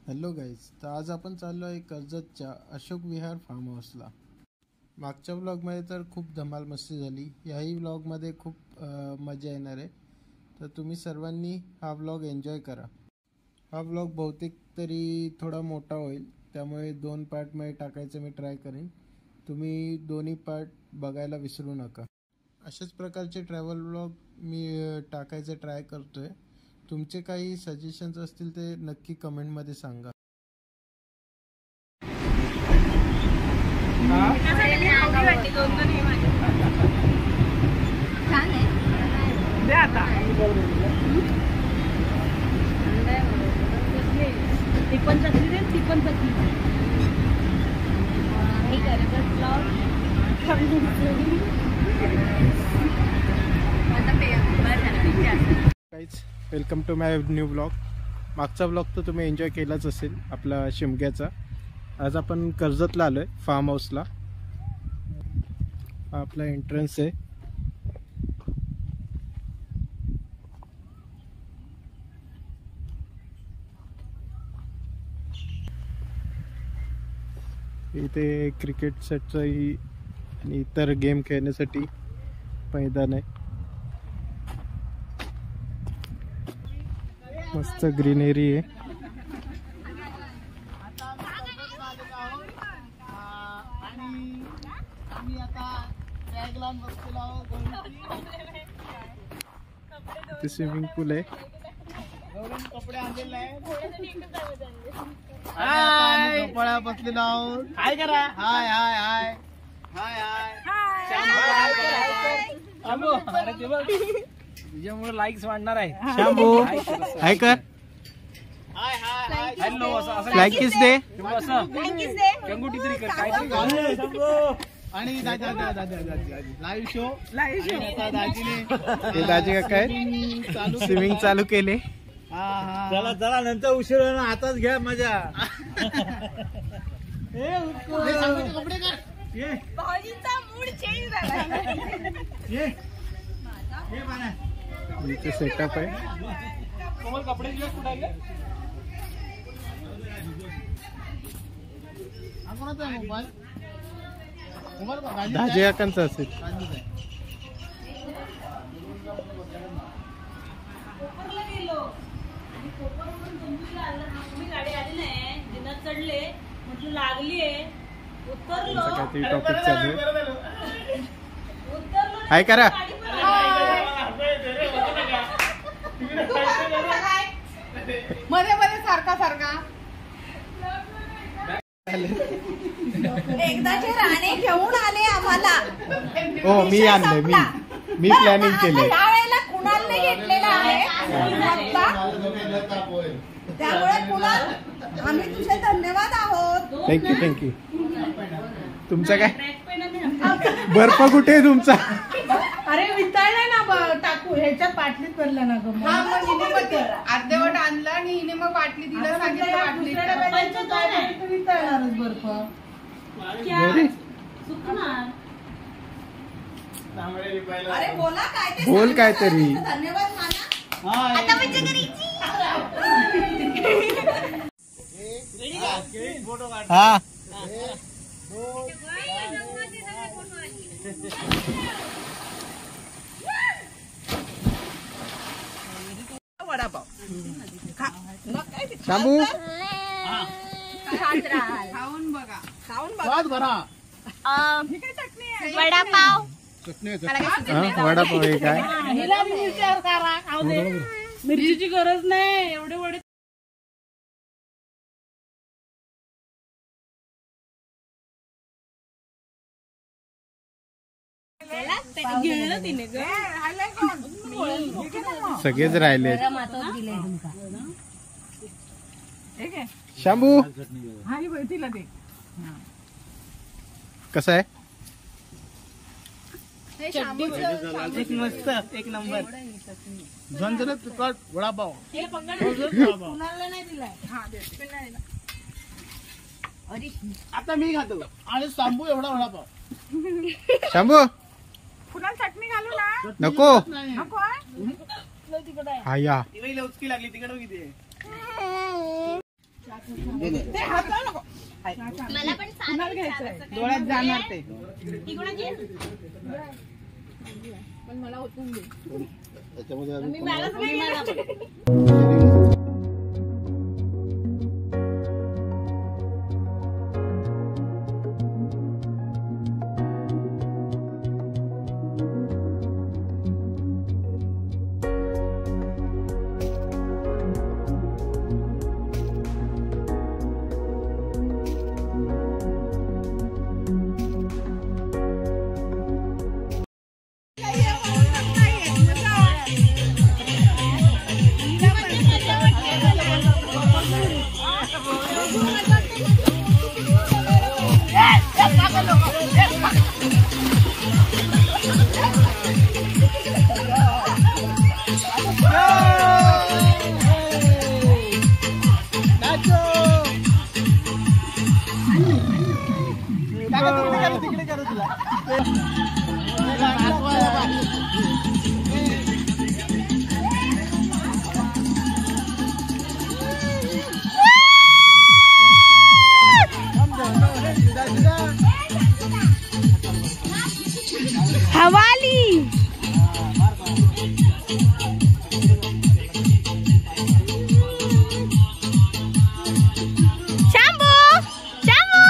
Hello guys, तर आज आपण चाललो आहे कर्जतच्या अशोक विहार फार्म हाऊसला. मागच्या व्लॉगमध्ये तर खूप धमाल मस्ती झाली. याही व्लॉगमध्ये खूप मजा येणार आहे. तर तुम्ही सर्वांनी हा व्लॉग एन्जॉय करा. हा व्लॉग बहुतेक तरी थोडा मोठा होईल, त्यामुळे 2 पार्टमध्ये टाकायचं मी ट्राय करेन. तुम्ही दोन्ही पार्ट बघायला विसरू नका. अशाच प्रकारचे ट्रॅव्हल व्लॉग मी टाकायचं ट्राय करतो आहे. तुमचे काही सजेशन्स असतील ते नक्की कमेंटमध्ये सांगा. Welcome to my new blog. मागचा ब्लॉग तर तुम्ही एन्जॉय केलाच असेल आपला शिमग्याचा. आज आपण कर्जतला आलो आहे फार्म हाऊसला. हा आपला एंट्रन्स आहे. इथे क्रिकेट सेटचाही आणि इतर गेम खेळण्यासाठी मैदान आहे. मस्त ग्रीनरी आहे. इथे स्विमिंग पूल आहे. हाय बसलेलो आहोत. हाय करा. हाय हाय हाय हाय हाय. तुझ्यामुळे लाईक्स वाढणार आहे. शंभू हाय कर. हाय हाय हॅलो. असं लाईक किस दे. कंगुटी तरी कर. काहीतरी शंभू. आणि लाईव्ह शो. दाजी काका स्विमिंग चालू केले. चला चला नंतर उशीर होणार. आताच घ्या मजा. कपडे कर. भाऊजींचा मूड चेंज झाला. इथे सेटअप आहे. कोमल कपडे दिले कुठे आले. दाजी काकांचा असेल. काहीतरी टॉपिक चालू आहे. हाय करा. मध्ये मध्ये सारखा सारखा. एकदाचे राणे घेऊन आले आम्हाला. हो मी आणले. मी प्लॅनिंग केले. यावेळेला कुणालने घेतलेला आहे. त्यामुळे कुणाल आम्ही तुझे धन्यवाद आहोत. Thank you thank you. तुमचा काय बर्फ कुठे आहे तुमचा. अरे वितळलाय ना. टाकू ह्याच्या बाटलीत भरला ना ग. अर्धवट आणला आणि हिने मग बाटली दिला. सांगितलं वितळणारच बर्फ. अरे बोला काय. बोल काहीतरी. धन्यवाद माना. हा वडापाव शांभू खाऊन बघा. वडापाव. वडापाव आहे काय. मिरचीची गरज नाही. एवढे वडे सगळेच राहिले. शांभू कसं आहे. एक मस्त एक नंबर. झणझणीत तुझा वडापाव. आता मी खातो आणि शांभू एवढा वडापाव. शांभू पुन्हा चटणी घालू ना. नको नको. हा या उचकी लागली तिकडे किती. ते हाताला नको. मला पण कुणाला घ्यायचंय डोळ्यात जाणार ते. पण मला ओतून दे. मी मलाच नाही घेणार. हवाली शंभू शंभू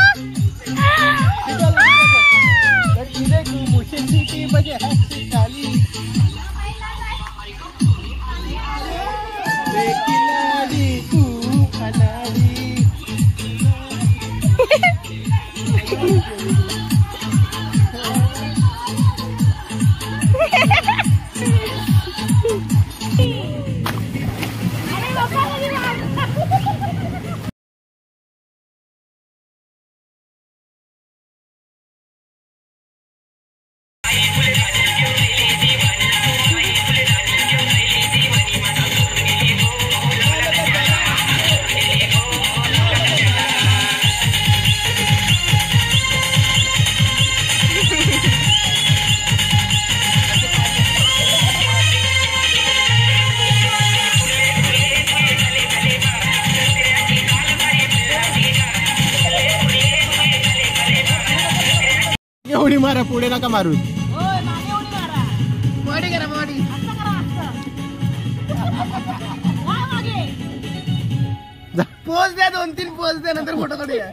एवढी मारा पुढे नका मारू. बॉडी करा बॉडी. पोज द्या 2-3 पोज द्या नंतर फोटो काढूया.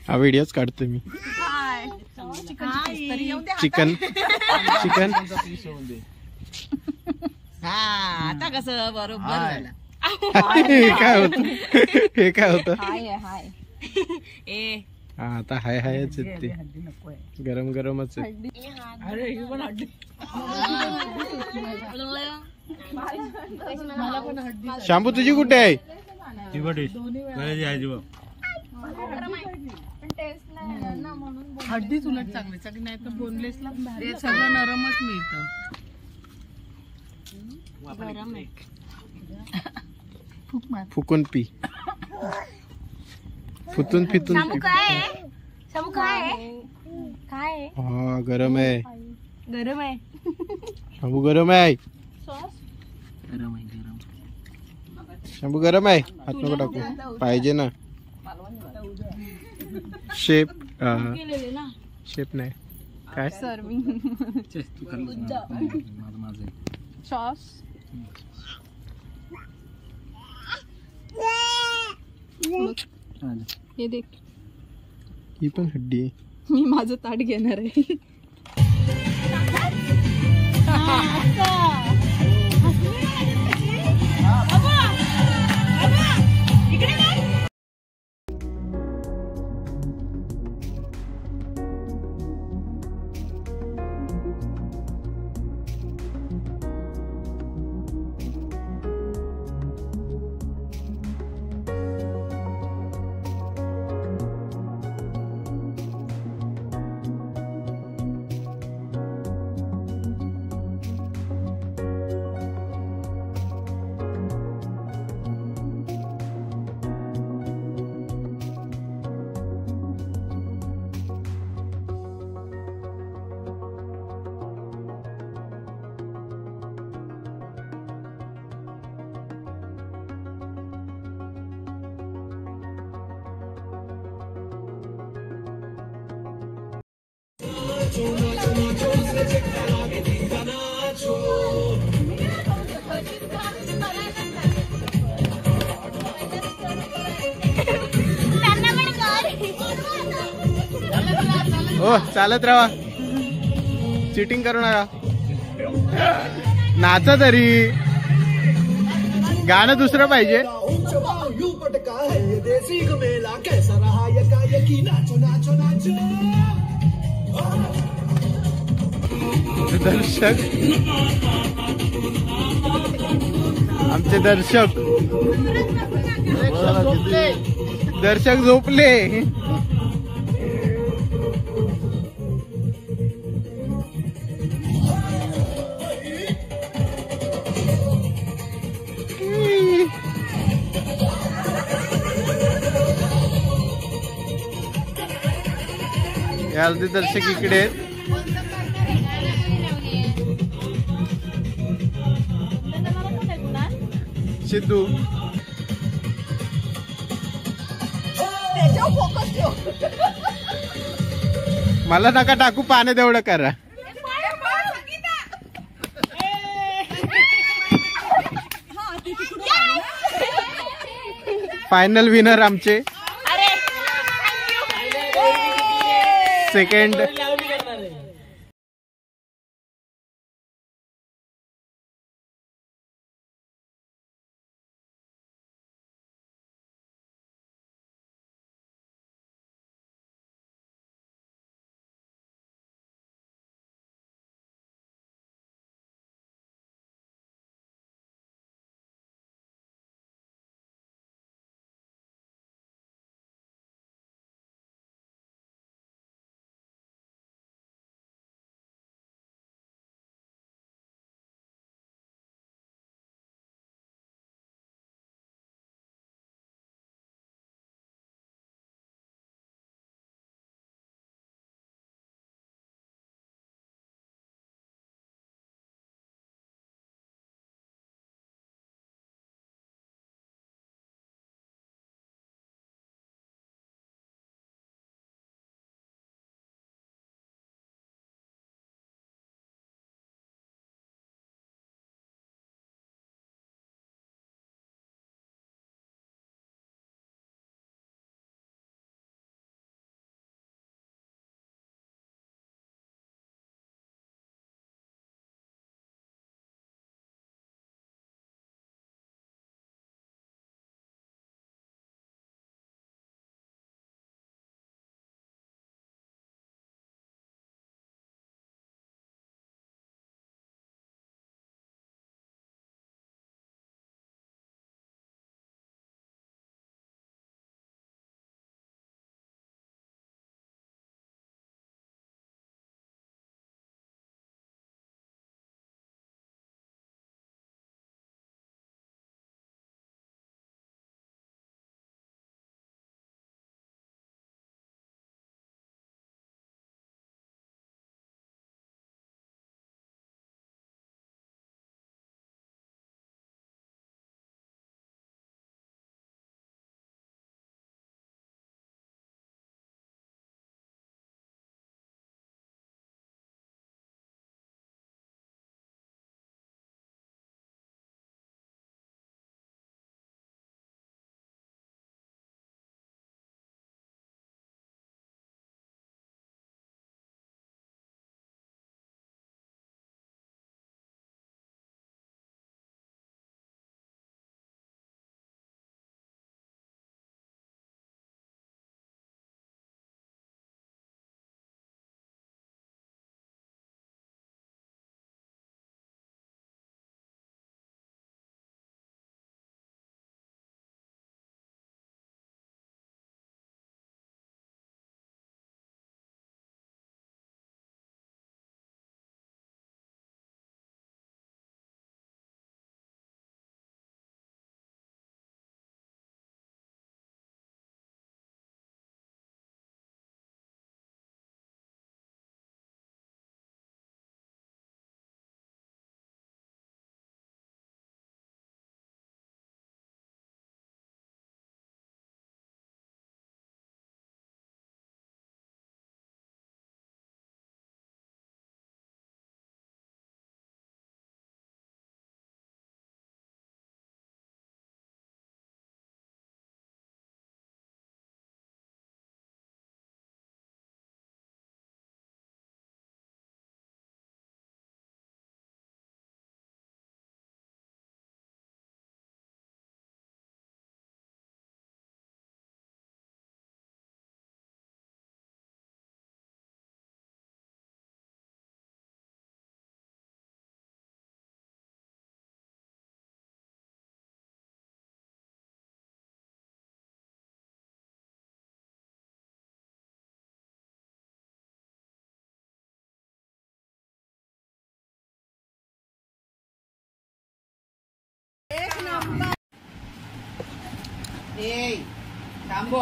हा व्हिडिओच काढतोय मी. चिकन चिकन आता कसं बरोबर काय होत हे काय होत ए हा आता हाय हायच ते गरम गरमच शॅम्पू तुझी कुठे आहे? हड्डीच उलट चांगली सगळी नाही तर बोनलेसला सगळं नरमच मिळतं. फुकून पी फुतून फितून पी. हा गरम आहे गरम आहे शंभू गरम आहे शंभू गरम आहे. हात नको टाकू पाहिजे ना. शेप शेप नाही काय सॉस हे देख ही पण हड्डी आहे. मी माझं ताट घेणार आहे. ओ चालत राहा, चिटिंग करू नका, नाचा तरी, गाणं दुसरं पाहिजे. दर्शक, आमचे दर्शक झोपले. अर्धे दर्शक इकडे आहेत. सिद्धू मला नका टाकू, पाण्यात एवढं करा. फायनल विनर आमचे सेकंड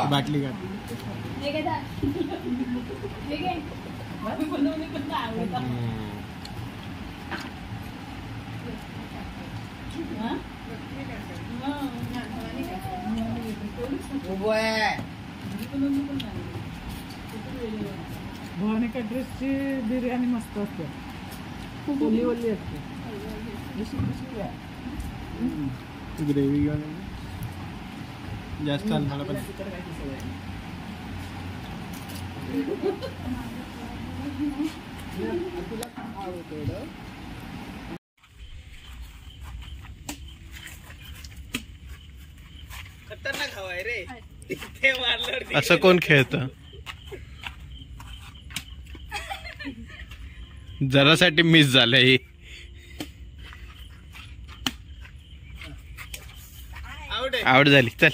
बाटली का भवानिका ड्रेसची बिर्याणी मस्त असते ओली ओली असते ग्रेव्ही घेऊन जास्त मला पण खतरनाक हवाय रे ते मारलं असं कोण खेळत जरासाठी मिस झालंय आवड झाली चल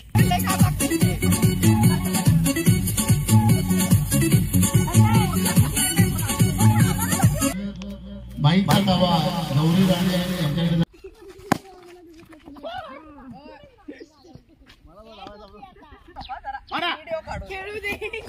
बाईकचा गावा गौरी राणे यांच्याकडे खेळू दे